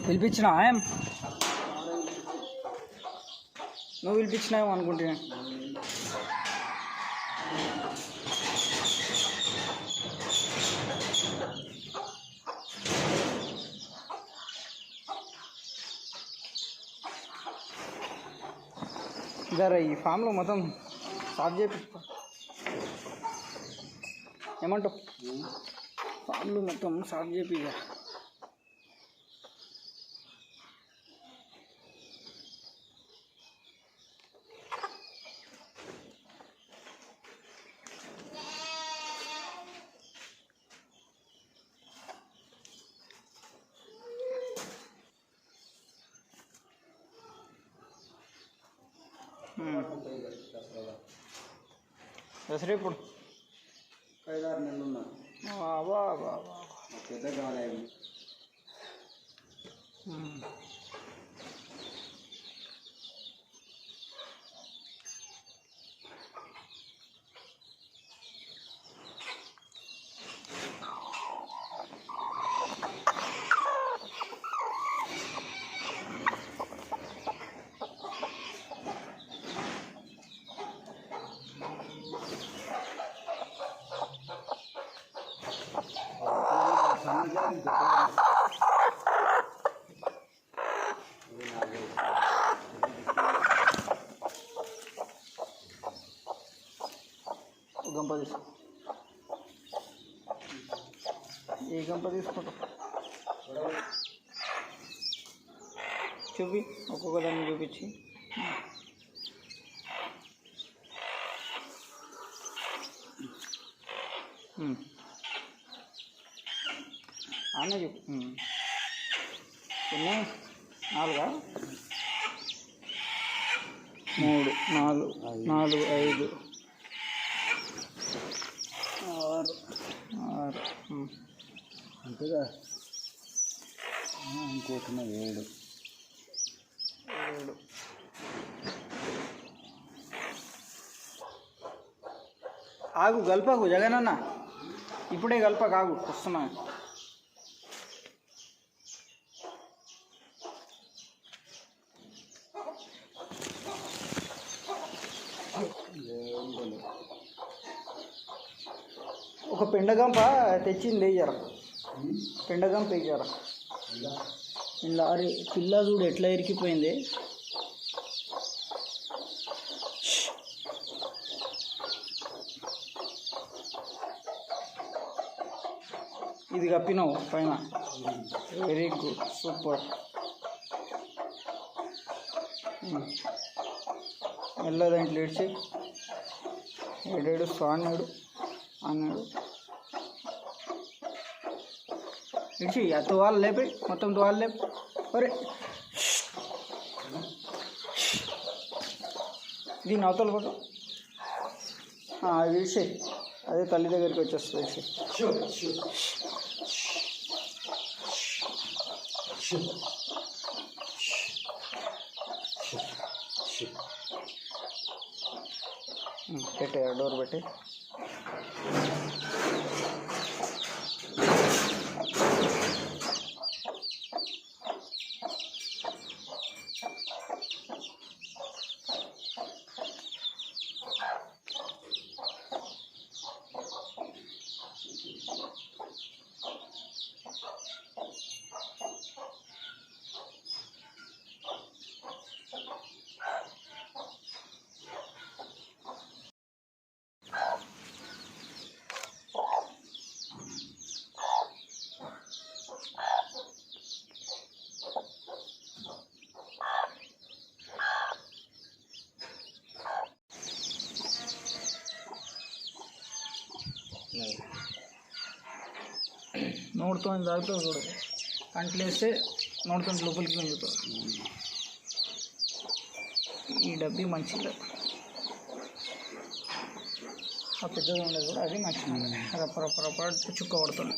పిలిపించిన నువ్వు పిలిపించినావు అనుకుంటున్నా. జర ఈ ఫామ్లో మొత్తం సాఫ్ చేపి ఏమంటావు? ఫామ్లో మొత్తం సాఫ్ చేపి. దసరా ఇప్పుడు 5-6 నెలలు ఉన్నా. పెద్ద కావాలి. గంప తీసుకో. ఏ గంప తీసుకుంటావు? చూపి, ఒక్కొక్క దాన్ని చూపించి. అన్న చెప్పు. ఎన్ని? 4, 3, 4, 4, 5, 6. అంతేగా. ఇంకోటి 7. ఆగు, గల్పకు జగనన్న, ఇప్పుడే గల్పకు, ఆగు, వస్తున్నా. ఒక పెండగంప తెచ్చింది వేయరా, పెండగంప వేయరా. ఇలా అరే పిల్ల చూడు ఎట్లా ఇరికిపోయింది. ఇది కప్పినావు పైన. Very good, super. మెల్ల దాంట్లో ఏడ్చి ఏడేడు అన్నాడు అన్నాడు. ఇడిచి తువాలు లేపి, మొత్తం తువాలు లేపి. ఒరే దీన్ని అవతల పట్టు. విడిసే, అదే తల్లి దగ్గరికి వచ్చేస్తుంది. విడిసే. పెట్టే, డోర్ పెట్టి. నోడుతో దాగుతావు చూడు, కంట్లేస్తే నోడుతో లోపలికి మింగుతావు. ఈ డబ్బి మంచిది, ఆ పెద్దగా ఉండేది కూడా అది మంచిది. రప్ప చుక్క పడుతుంది.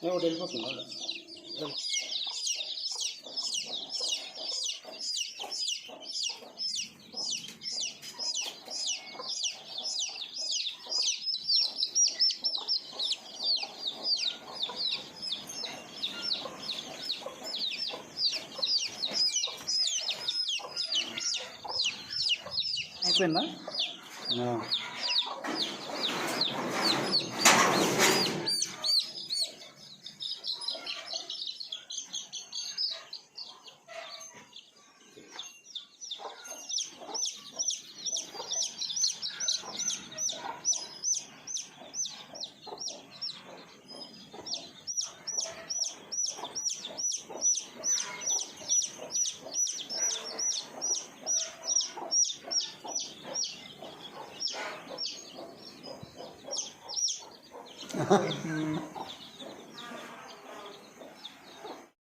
ఒకటి వెళ్ళిపోతుందా అయిపోయిందా?